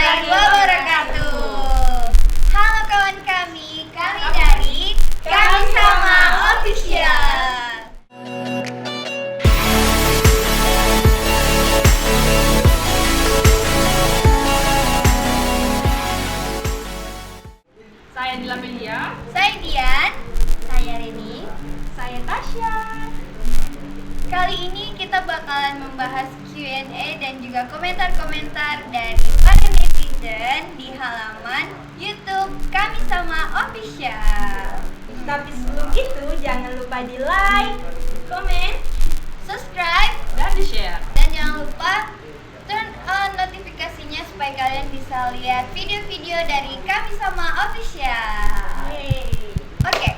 warahmatullahi wabarakatuh. Halo kawan kami dari Kami Sama Official. Saya Nila Melia. Saya Dian. Saya Reni. Saya Tasya. Kali ini kita bakalan membahas Q&A dan juga komentar-komentar dari para netizen di halaman YouTube Kami Sama Official. Tapi sebelum itu jangan lupa di like, komen, Subscribe Dan di-share. dan jangan lupa turn on notifikasinya supaya kalian bisa lihat video-video dari Kami Sama Official. Oke,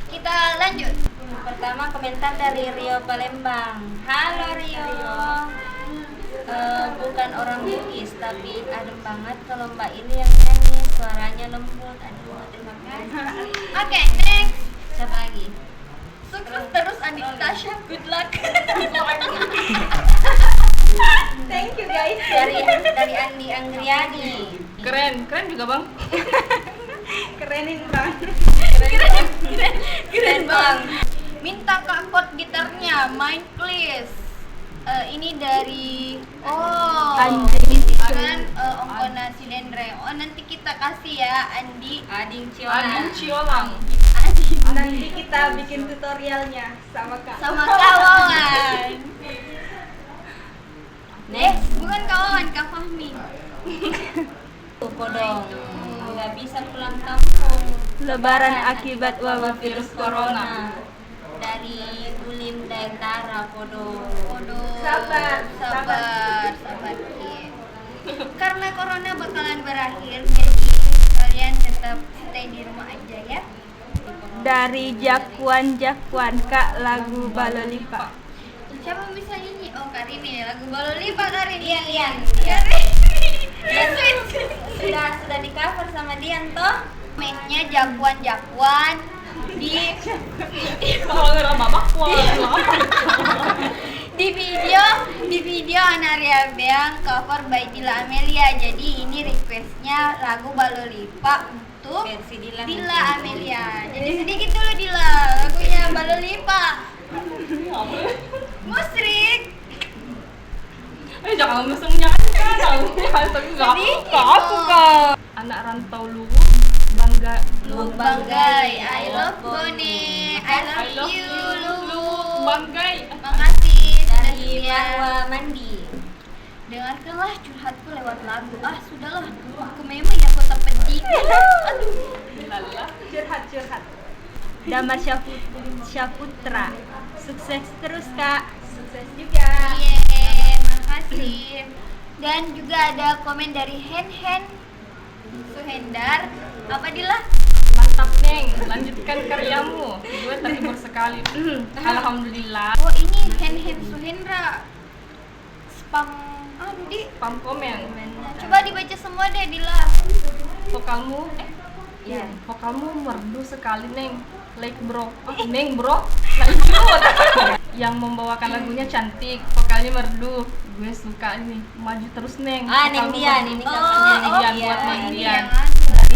kita lanjut. Pertama komentar dari Rio Palembang. Halo Rio. Bukan orang Bugis tapi adem banget kalau Mbak ini yang nyanyi, suaranya lembut. Aduh, terima kasih. Oke, next. Siapa lagi? Sukses terus Adik Tasya, good luck. Thank you guys. Dari Andi Anggriani. Keren juga bang. Kerenin bang. Keren bang. Minta kak chord gitarnya, main please. Ini dari Andi. kan Ongkona Sidendre. Oh nanti kita kasih ya Andi. Ading Adin Ciola. Ciolang. Nanti kita bikin tutorialnya sama Kak. Sama kawan. Next. Bukan kawan, Kak Fahmi. Kodong. Nggak bisa pulang kampung. Lebaran akibat wabah virus corona. Dari Bulim Daentara Kodong. Waduh. Sabar. Ki. Karena corona bakalan berakhir, jadi kalian tetap stay di rumah aja ya. dari Jakwan Kak lagu Balolipa. Siapa bisa nyanyi? Oh Karini, lagu Balolipa Karini. Dian. Sudah di cover sama Dian toh? Mainnya Jakwan di Kalau nggak mamak di video Anaria Beang cover by Dila Amelia. Jadi ini requestnya lagu Balolipa untuk Versi Dila Amelia. Jadi sedikit dulu Dila lagunya Balolipa. Musrik. Jangan mesengnya kan. Tapi Sedikit nggak aku dong. kak. Anak rantau Luwu bangga. Banggai, I love Bone, I love you Lu. Banggai. Makasih sudah Dari setia. Marwa Mandi. Dengarkanlah curhatku lewat lagu. Sudahlah, aku memang ya kota pedih. Aduh. Lala. Curhat. Damar Syaputra. Sukses terus Kak. Sukses juga. Iya, makasih. Dan juga ada komen dari Hen Suhendar. Apa Dila? Mantap Neng, lanjutkan karyamu. Gue terhibur sekali. Alhamdulillah. Oh ini Hen Suhendra. Spam Andi. Pam komen. Coba dibaca semua deh Dila. Vokalmu, Iya. vokalmu merdu sekali Neng. Like bro, Neng bro, lanjut. Yang membawakan lagunya cantik, vokalnya merdu. Gue suka ini, maju terus Neng. Neng Vokalmu Dian, merdu. ini covernya Neng Dian Dian. buat Neng ini Dian.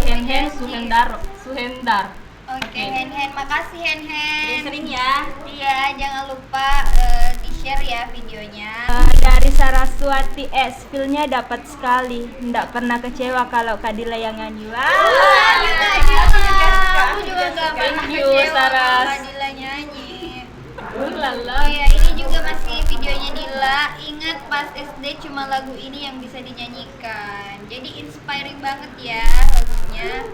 yang Dari Hen Suhendar. Oke, Hen, makasih Hen. Sering ya. Iya, jangan lupa di-share ya videonya. Dari Saraswati S, feel-nya dapat sekali. Nggak pernah kecewa kalau Kadila yang nyanyi. Wah. Aku juga gak pernah Thank you, kecewa Saras. kalau Dila nyanyi. Lala. Iya, ini juga masih videonya Dila. Ingat pas SD cuma lagu ini yang bisa dinyanyikan. Jadi inspiring banget ya lagunya.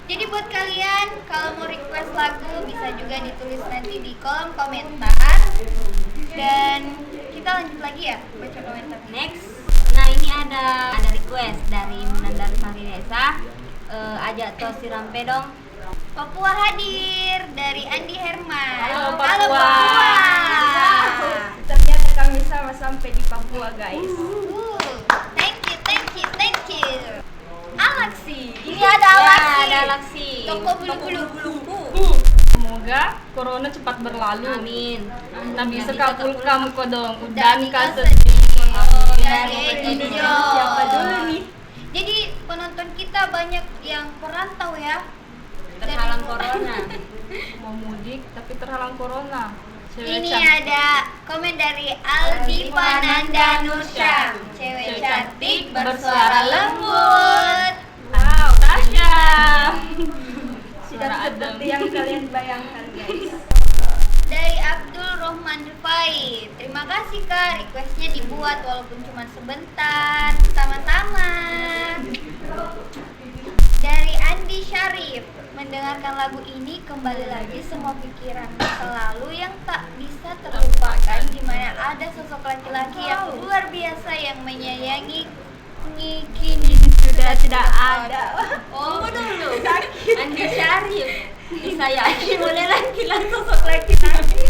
Jadi buat kalian kalau mau request lagu bisa juga ditulis nanti di kolom komentar. Dan kita lanjut lagi ya baca komentar. Next. Nah ini ada request dari Munandar Marinesa. Ajak Tosi Rampe dong. Papua hadir dari Andi Herman. Halo, Papua. Papua. Ternyata kami sama sampai di Papua guys. Thank you. Alaksi. Ini ada Alaksi. Ya, ada Alaksi. Toko bulu-bulu. Semoga corona cepat berlalu. Amin. Nabi Nabi sekapul sekapul kamu kodong Dan udan kau kasedih. Dari Dari Edijo. Edijo. Siapa dulu nih? Jadi corona. Mau mudik tapi terhalang corona. Cewek Ini cantik. ada komen dari Aldi Fananda Nursyam. Cewek cantik bersuara lembut. Wow, Tasya. Sudah Suara seperti adem. yang kalian bayangkan, guys. Dari Abdul Rohman Rifai. Terima kasih Kak, requestnya dibuat walaupun cuma sebentar. Sama-sama. Dari Andi Syarif. Mendengarkan lagu ini kembali lagi semua pikiran masa lalu yang tak bisa terlupakan, di mana ada sosok laki-laki yang luar biasa yang menyayangi kini Sudah tidak ada. Oh, dulu. Andi Syarif. Disayangi oleh laki-laki, sosok laki-laki.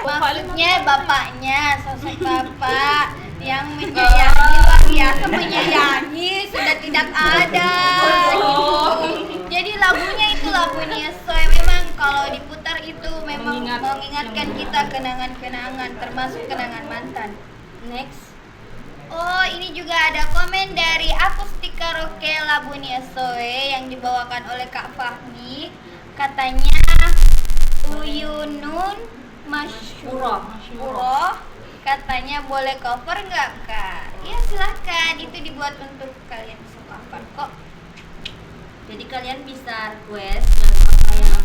Maksudnya bapaknya, sosok bapak yang menyayangi, luar biasa menyayangi, sudah tidak ada gitu. Jadi lagunya itu lagunya Soe, memang kalau diputar itu memang mengingatkan kita kenangan-kenangan, termasuk kenangan mantan. Next. Oh, ini juga ada komen dari Akustik Karaoke Labunia Soe yang dibawakan oleh Kak Fahmi. Katanya Uyunun Masyuro. Katanya boleh cover nggak Kak? Ya silahkan, itu dibuat untuk kalian bisa cover kok. Jadi kalian bisa request lagu apa yang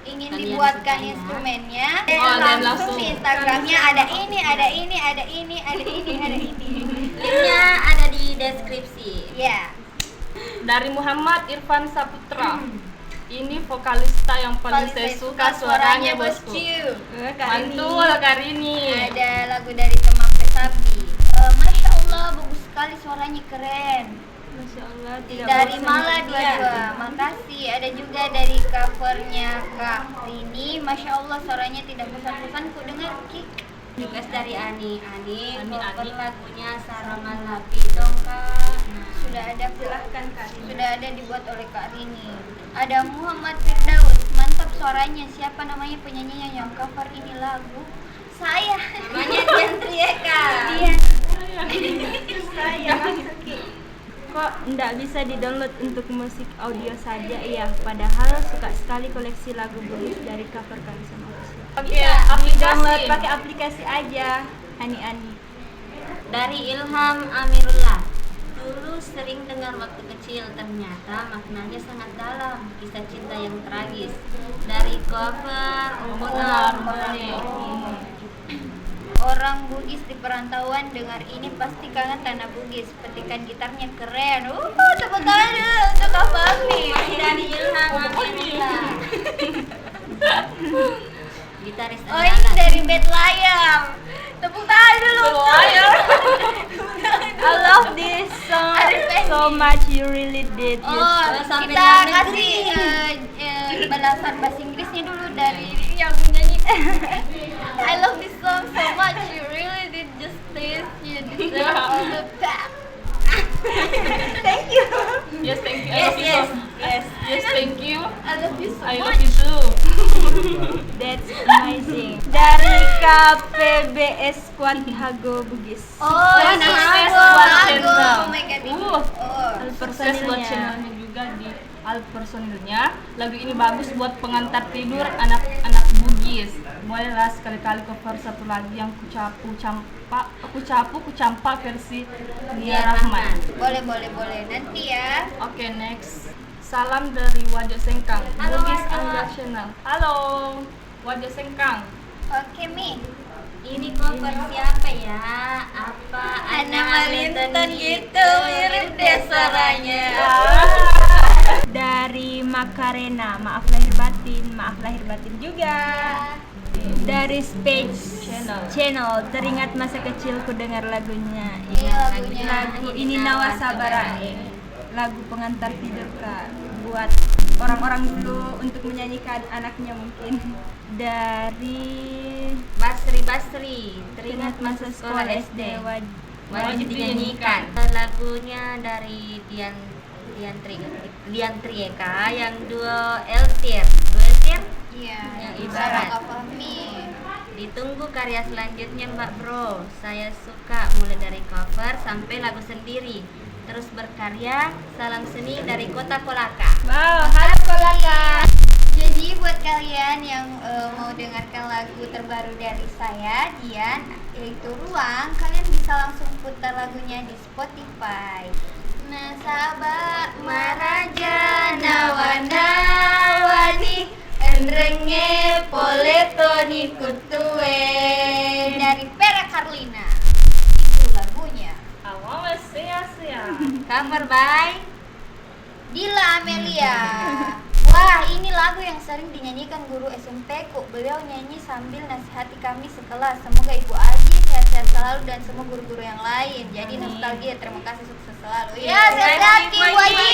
Ingin kalian dibuatkan suka ya. instrumennya, dan langsung langsung. di Instagramnya ada ini, ada ini, ada ini, ada ini, ada ini. linknya ada di deskripsi. Ya. Dari Muhammad Irfan Saputra. Ini vokalista yang paling saya suka suaranya, bosku. Bosku. Mantul Karini. Ada lagu dari Temak Pesabi. Masya Allah, bagus sekali suaranya, keren. Masya Allah, tidak Dari bosan Mala ya. dua-dua, makasih. Ada juga dari covernya Kak Rini. Masya Allah, suaranya tidak bosan-bosan ku dengar Ki. Request dari Ani. Ani Ani, cover Ani. lagunya Sarangan Lapi dong Kak. Sudah ada, silahkan Kak Rini. Sudah ada dibuat oleh Kak Rini. Ada Muhammad Firdaus, mantap suaranya. Siapa namanya penyanyinya yang cover ini lagu? Saya. Namanya Dian Trieka. Dia. Saya kok nggak bisa di-download untuk musik audio saja ya? Padahal suka sekali koleksi lagu Bugis dari cover kali sama official. Oke, Download aplikasi. pakai aplikasi aja. Ani. Dari Ilham Amirullah. Dulu sering dengar waktu kecil, ternyata maknanya sangat dalam. Kisah cinta yang tragis. Dari cover Umar Harmoni. Orang Bugis di perantauan dengar ini pasti kangen tanah Bugis. Petikan gitarnya keren. Tepuk tangan dulu untuk Kak Fahmi. Masih dari Ilham Amirullah. Gitaris Oh, ini andalan. dari Bed Layam. Tepuk tangan dulu. I love this song so much, you really did it. Oh, sampai kita dalam kasih negeri. balasan bahasa Inggrisnya dulu dari yang menyanyi. I love this song so much. You really did justice. You deserve all the best. Thank you. Yes, thank you. I Yes, love you yes, so- yes. Yes, thank you. I love you so I much. love you too. That's amazing. Dari KPBS Squad Hago Bugis. Oh, Sukses ini buat Hago. channel. Oh my god. Uh. Oh. Sukses buat Personilnya. channelnya juga di Alt personilnya. Lagu ini bagus buat pengantar tidur anak-anak Bugis. Bolehlah sekali-kali cover satu lagi yang kucampa versi Nia Rahman. Boleh. Nanti ya. Oke, next. Salam dari Wajah Sengkang, Halo, Bugis Wajah. Angga Channel. Halo, Wajah Sengkang. Oke, Mi. Ini cover siapa ya? Apa Ana Malinton gitu, mirip deh suaranya. Dari Makarena, maaf lahir batin juga. Dari Space Channel, teringat masa kecilku dengar lagunya. Iya, lagunya. Lagu ini Nawa Sabarae. Lagu pengantar tidur Kak, buat orang-orang dulu untuk menyanyikan anaknya mungkin. Dari Basri, teringat masa sekolah SD, wajib dinyanyikan. Lagunya dari Dian Trieka yang duo Eltir. Iya, Yang yang ibarat. Kak Fahmi. Ditunggu karya selanjutnya Mbak Bro. Saya suka mulai dari cover sampai lagu sendiri. Terus berkarya. Salam seni dari Kota Kolaka. Wow, halo Kolaka. Jadi buat kalian yang mau dengarkan lagu terbaru dari saya, Dian, yaitu Ruang, kalian bisa langsung putar lagunya di Spotify. Nasabah Maraja Nawana-wani Enrenge Poletoni Kutue dari Vera Carlina. Itu lagunya. Awal sia-sia. Cover by Dila Amelia. Wah, ini lagu yang sering dinyanyikan guru SMP ku. Beliau nyanyi sambil nasihati kami sekelas. Semoga Ibu Aji sehat-sehat selalu dan semua guru-guru yang lain. Jadi nostalgia. Terima kasih, sukses selalu. Ya, sehat-sehat Ibu Aji.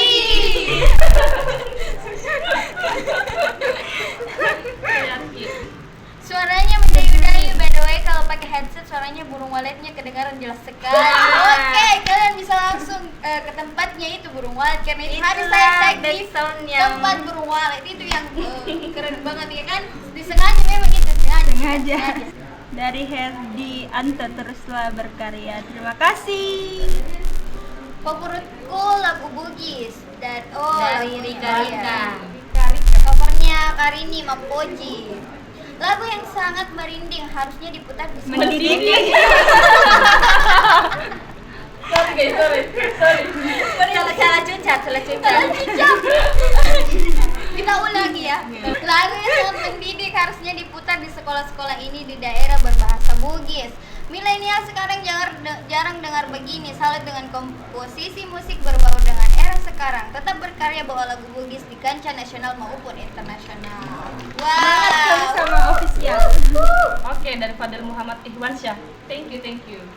Suaranya mendayu-dayu. By the way, kalau pakai headset suaranya burung waletnya kedengaran jelas sekali. Oke, kalian bisa langsung ke tempatnya itu burung walet, karena itu hari saya tag di tempat burung walet itu yang keren banget ya kan. Disengaja memang itu Sengaja. Dari Herdi Anto, teruslah berkarya. Terima kasih. Favoritku lagu Bugis dan dari lagu Rika Rika. Covernya Karini Mapoji. Lagu yang sangat merinding, harusnya diputar di Mendidih. Sorry. Salah cucat. Kita ulangi ya. Lagu yang sangat mendidik harusnya diputar di sekolah-sekolah ini di daerah berbahasa Bugis. Milenial sekarang jarang dengar begini. Salut dengan komposisi musik berbau dengan era sekarang. Tetap berkarya bawa lagu Bugis di kancah nasional maupun internasional. Wow. Sama official. Oke, dari Fadil Muhammad Ihwansyah. Thank you.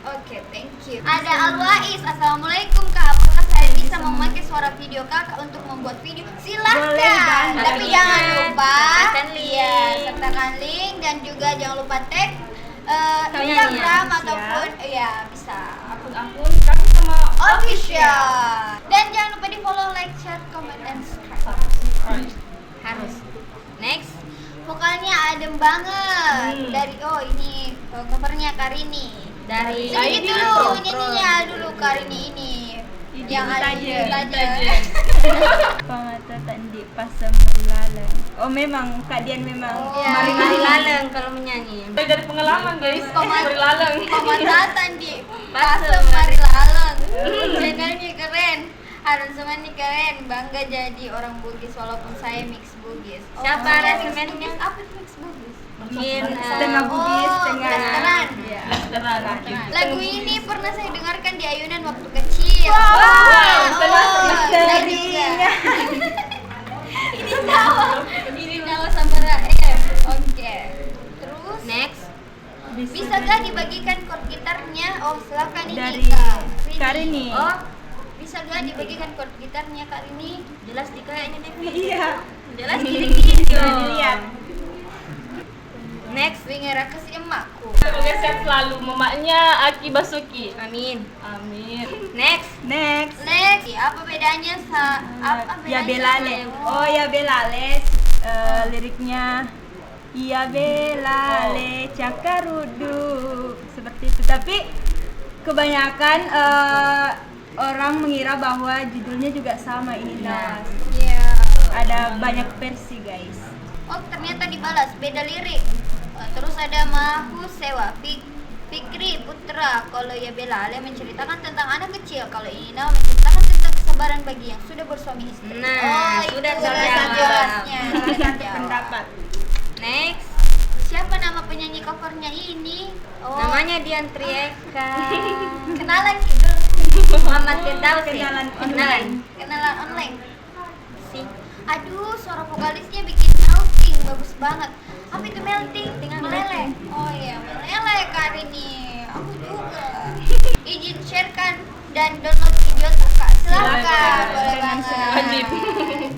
Oke, thank you. Ada Alwais, assalamualaikum Kak. Apakah saya bisa memakai suara video Kakak untuk membuat video? Boleh Silahkan. banget. Tapi jangan lupa Sertakan link. ya, sertakan link dan juga jangan lupa tag Kalian Instagram ya, ataupun ya bisa Akun kami sama official. Dan jangan lupa di follow, like, share, comment, and subscribe. Harus. Next. Vokalnya adem banget. Dari ini covernya Karini. Dari Sedikit ID dulu Pro. nyanyinya dulu Karini ini. Yang ada Taja. Pangata tandi pasam berlalang. Oh, memang Kak Dian memang Iya. Mari laleng kalau menyanyi. Dari pengalaman guys. Paman- Dari lalang. Pematatan di Pasem Pasem Mari Laleng. Channelnya keren. Aransemennya keren. Bangga jadi orang Bugis walaupun saya mix Bugis. Siapa saya aransemennya? mix Apa itu mix Bugis? Mungkin setengah Bugis, setengah Veteran. Iya. Lagu ini pernah saya dengarkan di ayunan waktu kecil. Saya juga. Ini tahu sama Oke. Terus next. bisakah dibagikan chord gitarnya? Oh, silakan ini Dari Kak Karini. Oh, bisakah dibagikan chord gitarnya Kak Rini? Jelas di kayak ini deh. Iya. Jelas di video. Sudah dilihat. Next. Wingera kasih emakku. Semoga sehat selalu mamanya Aki Basuki. Amin. Amin. Next. Next. Next, apa bedanya apa bedanya? Ya Belale. Oh, ya Belale. Liriknya Ya Belale cakarudu seperti itu. Tapi kebanyakan orang mengira bahwa judulnya juga sama ini Nawas. Iya. Ada banyak versi, guys. Oh, ternyata dibalas beda lirik. Terus ada Mahu Sewa Fikri Putra. Kalau Ya Belale menceritakan tentang anak kecil. Kalau ini Nawa menceritakan tentang kesabaran bagi yang sudah bersuami istri. Nah, itu sudah ulasan terjawab. jelasnya. Salah satu pendapat. Next. Siapa nama penyanyi covernya ini? Oh, Namanya Dian Trieka. kenalan gitu. Muhammad Firdaus. Kenalan Kenalan online. Si. Aduh, suara vokalisnya bikin melting, bagus banget. Apa itu melting? Meleleh. Oh iya, meleleh Karini. Aku juga. Izin sharekan dan download video Kak. Silakan, boleh Dengan banget. wajib.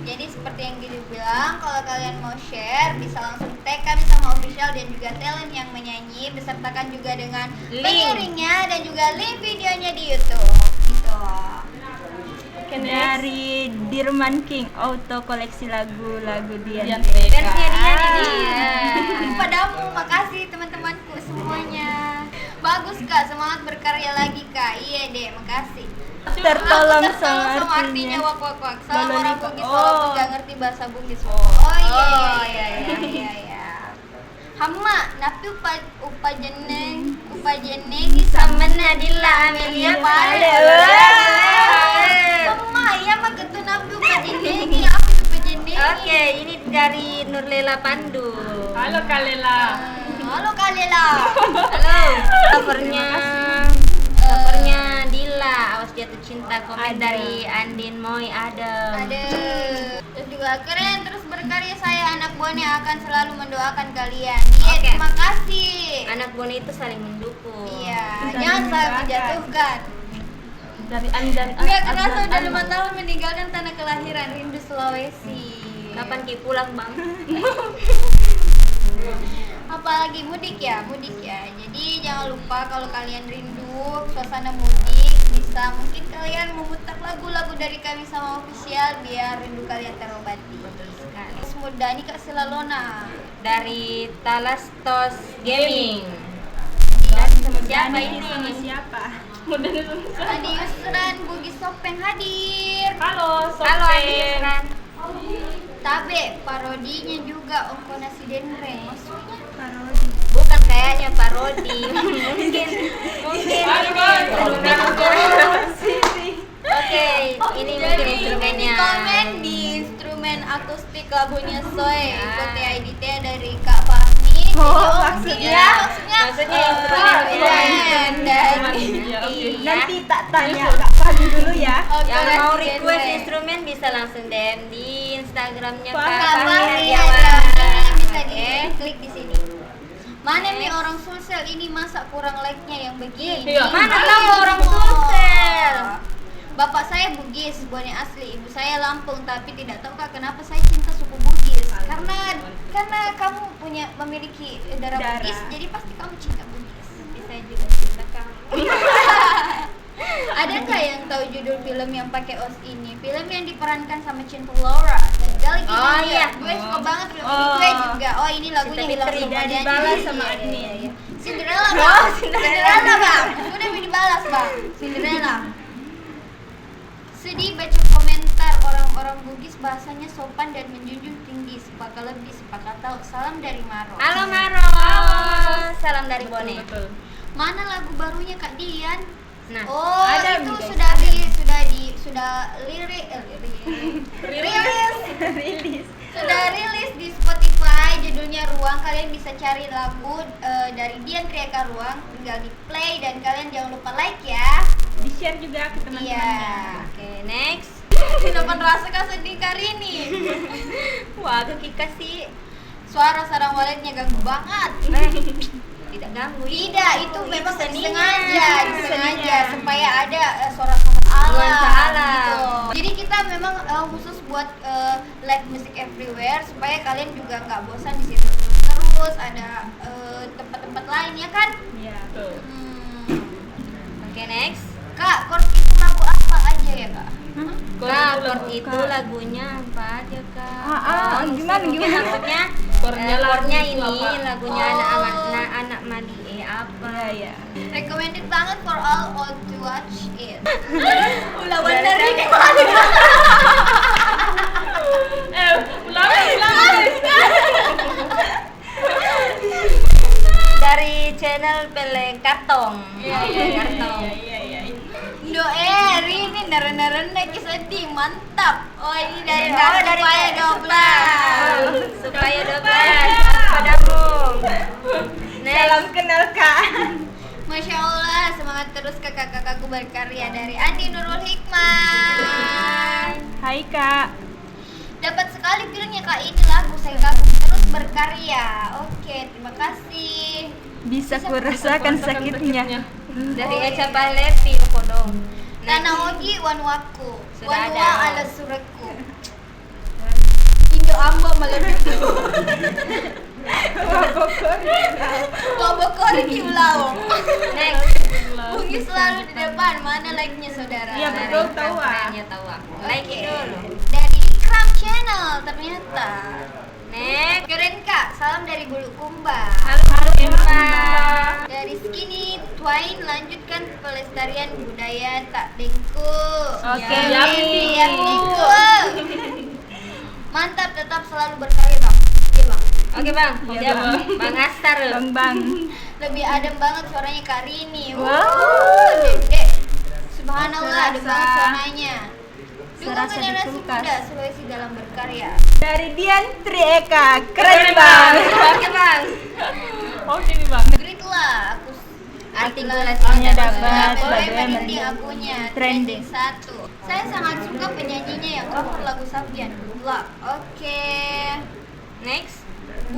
Jadi seperti yang Gidi bilang, kalau kalian mau share bisa langsung tag kami sama official dan juga talent yang menyanyi, besertakan juga dengan Link. pengiringnya dan juga link videonya di YouTube. Gitu. Oke, next. Dari D Sudirman King Auto koleksi lagu-lagu Dian. Versinya dia nih. Padamu, makasih teman-temanku semuanya. Bagus Kak, semangat berkarya lagi Kak. Iya deh, makasih. Tertolong Aku sama sama artinya artinya. wak wak wak. Sama Balon orang itu. Bugis Oh. walaupun gak ngerti bahasa Bugis. Oh iya. Hama, napi upa jeneng Sama Nadila Amelia Pale. Pale. Hama, ya mah ketu napi upa jeneng, apa upa jeneng? Oke, ini dari Nurlela Pandu. Halo Kalela. Halo Kalela. Halo. Covernya Dila, Awas Jatuh Cinta. Komen dari Andin Moy Adem. Ada. Terus juga keren, terus berkarya saya anak Bone akan selalu mendoakan kalian. Iya, Oke. terima kasih. Anak Bone itu saling mendukung. Iya, Saling jangan saling mendoakan. menjatuhkan. Dari Andan. Enggak kerasa udah 5 tahun meninggalkan tanah kelahiran, rindu Sulawesi. Kapan Ki pulang, Bang? Apalagi mudik ya. Jadi jangan lupa kalau kalian rindu suasana mudik, bisa mungkin kalian memutar lagu-lagu dari kami sama official biar rindu kalian terobati. Sekali. Semudah ini Kak Silalona. Dari Talastos Gaming. Siapa Siapa ini? Sama ini? siapa? Mudah nih. Adi Yusran, Bugis Sopeng hadir. Halo, Halo Adi Yusran. Tabe, parodinya juga Ongko Nasi Denreng. Maksudnya Parodi. Bukan kayaknya parodi. mungkin. Oke, ini mungkin instrumennya. Di komen di instrumen akustik lagunya Soe. Ikut edit dari Kak Fahmi. Oh, Maksudnya Maksudnya instrumen instrumen dari Iya, oke. Nanti tak tanya Kak Fahmi dulu ya. Ongko Yang Nasi mau request Denreng. instrumen bisa langsung DM di Instagramnya Wah, Kak Kak Fahmi Fahmi Hadiawan. ada bisa Oke. diklik di sini. Mana nih orang Sulsel ini masa kurang like-nya yang begini? Iya. Mana Ayo tahu orang semua. Sulsel? Bapak saya Bugis, Bone asli. Ibu saya Lampung, tapi tidak tahu Kak kenapa saya cinta suku Bugis. Karena kamu memiliki darah Darah. Bugis, jadi pasti kamu cinta Bugis. Tapi saya juga cinta kamu. Ada nggak yang tahu judul film yang pakai os ini? Film yang diperankan sama Cinta Laura. Gali gini Oh, ya. iya. Gue suka banget film ini. Oh. Gue juga. Oh ini lagunya Cinta hilang Fitri semua tidak nyanyi. dibalas sama Iya, admin. iya, iya. Cinderella bang. Cinderella bang. Sudah dibalas bang. Cinderella. Sedih baca komentar orang-orang Bugis bahasanya sopan dan menjunjung tinggi. Sepakat lebih, sepakat tahu. Salam dari Maro. Halo Maro. Salam dari Bone. Betul. Mana lagu barunya Kak Dian? Nah, Oh, ada itu nih, sudah rilis Rilis. sudah rilis di Spotify, judulnya Ruang. Kalian bisa cari lagu dari Dian Triaka Ruang, tinggal di play dan kalian jangan lupa like ya. Di-share juga ke teman-temannya. Iya. Oke, next. Kenapa rasa kak sedih kali ini? Wah, aku Kika sih Suara sarang waletnya ganggu banget. tidak ganggu. Tidak, itu memang seninya. disengaja supaya ada suara-suara alam. Nuansa alam. Gitu. Jadi kita memang khusus buat live music everywhere supaya kalian juga nggak bosan di situ terus. Ada tempat-tempat lain ya kan? Iya. Betul. Oke, next. Kak, chord itu lagu apa aja ya kak? Kak, chord itu lagunya apa aja, Kak? Gimana? Maksudnya Chordnya chordnya lagu ini apa? lagunya Oh. anak Madi apa? Iya. Recommended banget for all to watch it. Ulah bener ini. Ulang. Dari channel Peleng Kartong. Iya, Kartong. Doeri ini neren-neren sedih, mantap. Oh ini dari Oh, dari supaya 12. Supaya 12 padamu. Salam kenal Kak. Masya Allah, semangat terus kakak-kakakku berkarya dari Andi Nurul Hikmah. Hai Kak. Dapat sekali feelingnya kak ini lagu saya kagum terus berkarya. Oke, terima kasih. Bisa kurasakan sakitnya. Dari Eca Palepi Kodong. Nana Ogi Wanwaku, Sudah Wanwa ada. ala sureku. Indo Amba melebitu. Wabokori kiulau. Next. Bugis selalu di depan. Mana like-nya saudara? Iya, betul, tahu, ah. Tahu. Like Oke. dulu. channel ternyata. Next. Keren Kak, salam dari Bulukumba. Halo Emma. Dari Skinny Twine, lanjutkan pelestarian budaya tak dengku. Oke, Siap, Nih. siap dengku. Mantap, tetap selalu berkarya Bang. Oke Bang. Oke bang, Iya, siap. Bang. Bang Astar. Bang. Lebih adem banget suaranya Kak Rini. Wow. Dek. Subhanallah, adem Serasa- banget suaranya. Dukung serasa generasi dikulkas. muda Sulawesi dalam berkarya. Dari Dian Trieka. Keren Bang. Oke bang. Oke nih bang. Greatlah aku Artikulasinya dapat, boleh bagaimana merinding akunya trending. trending 1. Saya sangat suka penyanyinya yang cover lagu Sabian. Love. Oke. Next.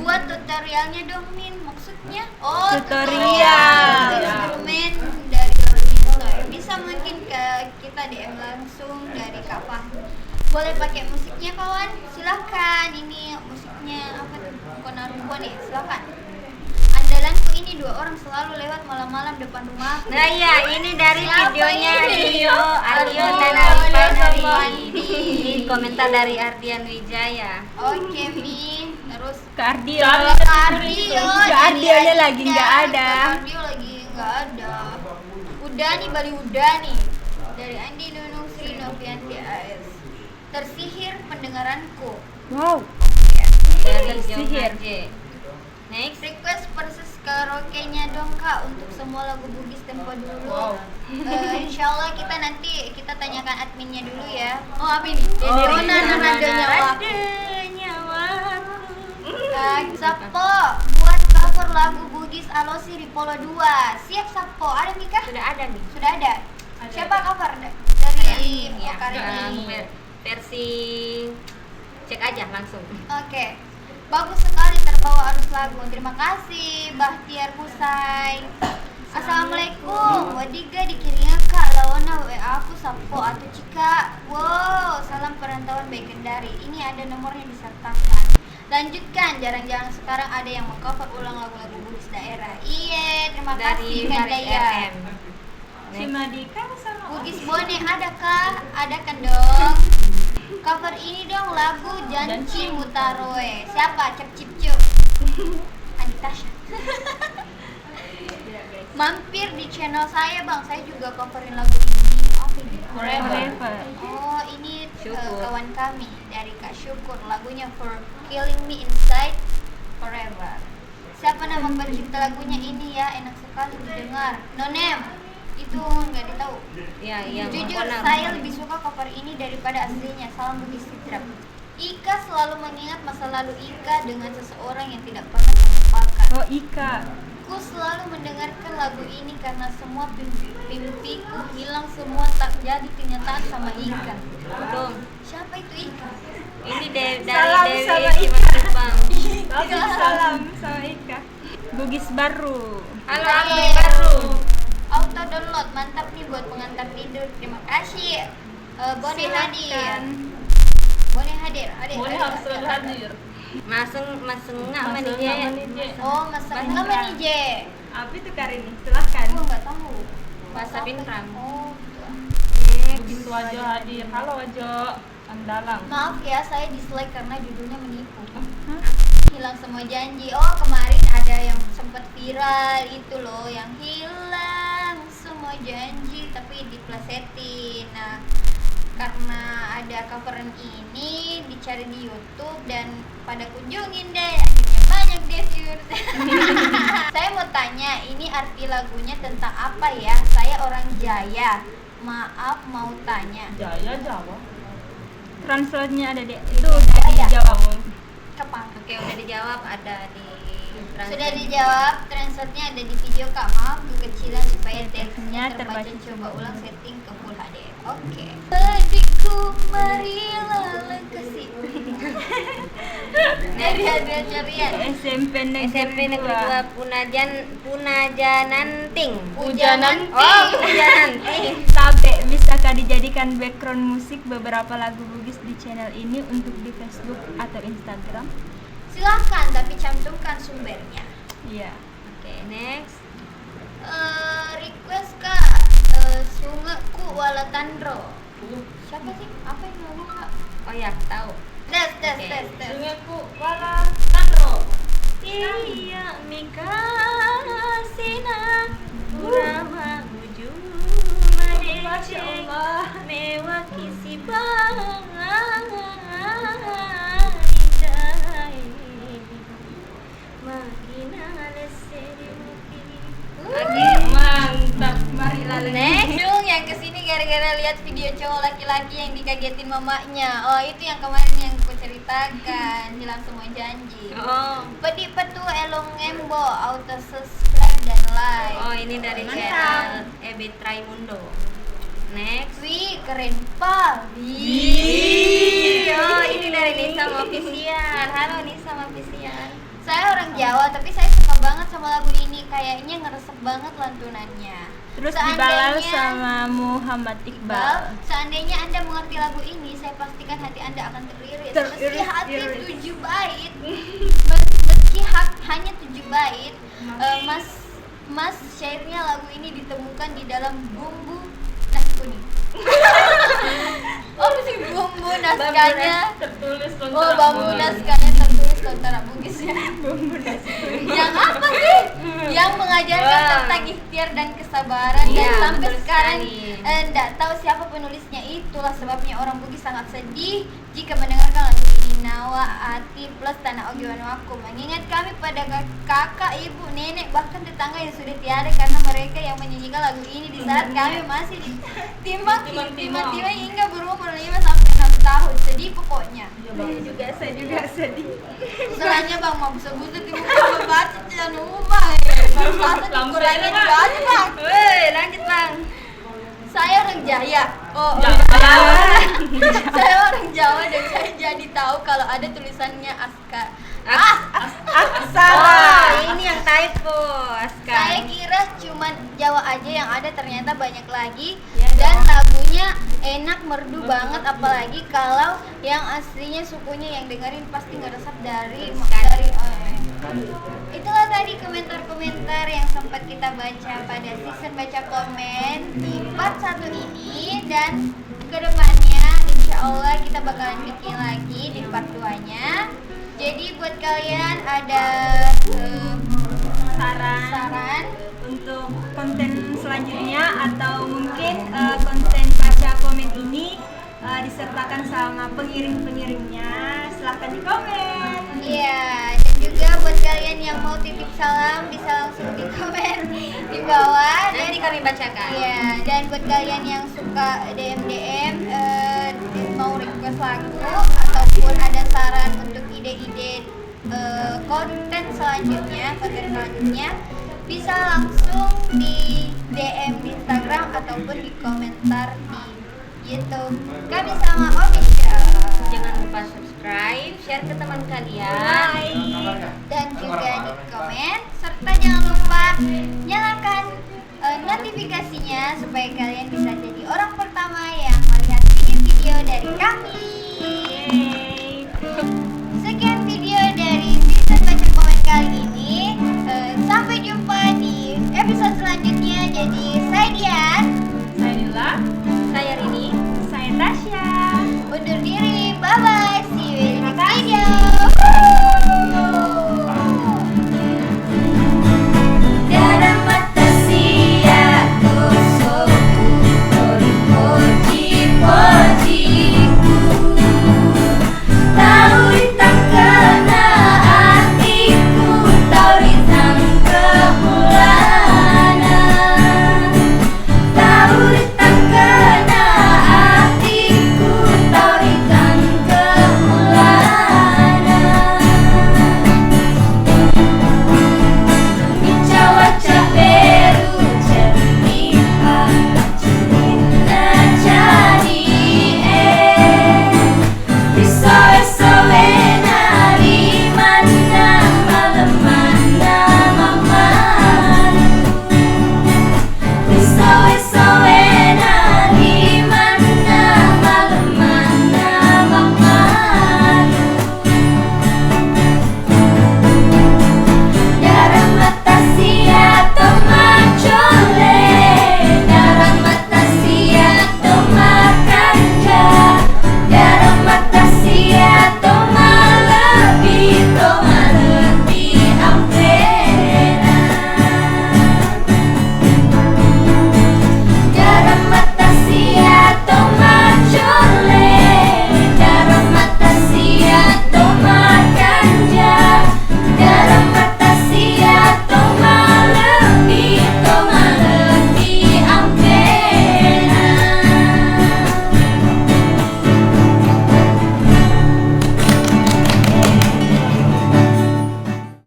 Buat tutorialnya dong Min, maksudnya? Oh, Tutorial. instrumen dari lagunya. Bisa mungkin ke kita DM langsung dari Kak Fahmi. Boleh pakai musiknya kawan? Silakan. Ini musiknya apa tuh? Konarubo nih, silakan. Andalanku ini 2 orang selalu lewat malam-malam depan rumah. Nah iya, ini dari Siapa videonya ini? Ardio dan Ardio Arifan sama dari Andi. ini komentar dari Ardian Wijaya. Oke Mi, terus Kak Ardio. Kardio. Kak Ardionya lagi nggak ada. Kardio lagi nggak ada. Udah nih Bali udah nih. Dari Andi Nunung Sri Novianti AS. Tersihir pendengaranku. Wow. Oke. Dari Sihir. Jong J. Next. Request persis karaoke-nya dong Kak untuk semua lagu Bugis tempo dulu. Wow. Insya Allah kita tanyakan adminnya dulu ya. Oh apa ini? Oh, Rona iya. Nada Nyawaku. nyawaku. Sapo buat cover lagu Bugis Alosi di Polo 2. Siap Sapo, ada nih Kak? Sudah ada nih. Sudah ada. Ada. Siapa cover dari Ya, vokal ini? versi cek aja langsung. Oke. Bagus sekali terbawa arus lagu. Terima kasih Bahtiar Husai. Assalamualaikum. Wadiga dikirinya Kak Lawana WA aku Sapo atau Cika. Wow, salam perantauan baik Kendari. Ini ada nomornya disertakan. Lanjutkan, jarang-jarang sekarang ada yang mengcover ulang lagu-lagu Bugis daerah. Iya, terima Dari kasih Farid Kandaya. RM. Cimadika sama Bugis Bone ada kah? Ada kan dong. Cover ini dong lagu Janci Mutaroe. Siapa? Cep Cip Cup. Anitasha. Mampir di channel saya bang, saya juga coverin lagu ini. Oh ini Forever. Oh ini Syukur. kawan kami dari Kak Syukur. Lagunya For Killing Me Inside Forever. Siapa nama pencipta lagunya ini ya? Enak sekali didengar. Nonem. Itu nggak ditahu. Ya, iya. Jujur Konar. saya lebih suka cover ini daripada aslinya. Salam Bugis Sidrap. Ika selalu mengingat masa lalu Ika dengan seseorang yang tidak pernah terlupakan. Oh, Ika. Ku selalu mendengarkan lagu ini karena semua mimpiku hilang semua tak jadi kenyataan sama Ika. Betul. Siapa itu Ika? Ini dari Salam Dewi sama Esti Ika. Jepang. Salam sama Ika. Bugis baru. Halo, Hai. aku baru. Auto download mantap nih buat pengantar tidur. Terima kasih. Bone hadir. Silakan. Bone hadir. Boleh harus selalu hadir. Maseng nggak Masuk mana nama nih? nih, Je. Oh, masak Banyak. nama nih Je. Apa itu Karini? Silahkan. Aku nggak tahu. Bahasa Pinrang. Oh, gitu. Begitu aja hadir. Halo Ajo. Andalang. Maaf ya, saya dislike karena judulnya menipu. Hilang semua janji. Oh, kemarin ada yang sempat viral itu loh, yang hilang semua janji tapi diplesetin. Nah, karena ada coveran ini dicari di YouTube dan pada kunjungin deh, akhirnya banyak deh views. Saya mau tanya, ini arti lagunya tentang apa ya? Saya orang Jaya. Maaf mau tanya. Jaya Jawa. Translate-nya ada deh. Itu udah Ada. dijawab. Kapan? Oke, udah dijawab ada di Sudah dijawab, translate-nya ada di video Kak. Maaf kekecilan supaya teksnya terbaca. terbaca. Coba ulang setting ke Full HD. Oke. Adikku marilah lekasi. Dari Adrian Carian. SMP SMP Negeri 2 Punajananting. Pujanan Oh, Punajananting. Tabe, bisakah dijadikan background musik beberapa lagu Bugis di channel ini untuk di Facebook atau Instagram? Silahkan, tapi cantumkan sumbernya. Iya. Oke, next. Request Kak. Sungeku Walatandro. Siapa sih? Apa yang ngomong Kak? Oh ya, tahu. Tes. Sungai wala tanro. Iya mikasina urama uju Masya Allah. mewaki si makina leseri Oke. Mantap. Mari lalu. Next, Dung yang kesini gara-gara lihat video cowok laki-laki yang dikagetin mamanya. Oh, itu yang kemarin yang aku ceritakan. Hilang semua janji. Oh, Pedi petu elong ngembo, auto subscribe dan like. oh ini dari channel Ebe Traimundo. Next. Wih, keren pak. Oh, ini dari Nisa Official. Halo Nisa Official. Saya orang Jawa, tapi saya suka banget sama lagu ini. Kayaknya ngeresep banget lantunannya. Terus Seandainya- dibalas sama Muhammad Iqbal. Seandainya Anda mengerti lagu ini, saya pastikan hati Anda akan teriris. Meski hati 7 bait, meski hanya 7 bait, mas syairnya lagu ini ditemukan di dalam bumbu nasi kuning. Oh, sih bumbu naskahnya. Tertulis Oh, bambu naskahnya tertulis kontrak Bugisnya. Yang apa sih? Yang mengajarkan tentang ikhtiar dan kesabaran dan Iya, sampai betul sekarang sekali. enggak tahu siapa penulisnya. Itulah sebabnya orang Bugis sangat sedih jika mendengarkan lagu ini. Nawa Ati plus Tanah Ogi Wanuaku mengingat kami pada kakak, ibu, nenek, bahkan tetangga yang sudah tiada karena mereka yang menyanyikan lagu ini di saat kami masih timbang-timbang hingga berumur 5 sampai 6 tahun. Sedih pokoknya. Saya juga sedih. Soalnya Bang mau sebutnya tiba baca jangan rumah ya. Masa dikurangin aja Bang. Woi, lanjut Bang. Saya orang Jaya. Oh, saya orang Jawa dan saya jadi tahu kalau ada tulisannya Askar. Oh, ini yang typo, Askar. Saya kira cuman Jawa aja yang ada, ternyata banyak lagi. Dan lagunya enak, merdu banget, apalagi kalau yang aslinya sukunya yang dengerin pasti ngeresep dari itulah tadi komentar-komentar yang sempat kita baca pada season baca komen di part 1 ini, dan kedepannya insya Allah kita bakalan bikin lagi di part 2 nya. Jadi buat kalian ada saran Untuk konten selanjutnya atau mungkin konten baca komen ini disertakan sama pengiring-pengiringnya, silahkan di komen. iya, dan juga buat kalian yang mau titip salam bisa langsung di komen di bawah. Dan Nanti kami bacakan. iya, dan buat kalian yang suka DM mau request lagu ataupun ada saran untuk ide-ide konten selanjutnya bisa langsung di DM di Instagram ataupun di komentar di YouTube kami sama official. Jangan lupa subscribe, share ke teman kalian. Dan juga di komen, serta jangan lupa nyalakan notifikasinya supaya kalian bisa jadi orang pertama yang melihat video-video dari kami. Sekian video dari season baca komen kali ini. Sampai jumpa di episode selanjutnya. Jadi saya Dian, Saya Nila. Saya Rini. Saya Tasya. undur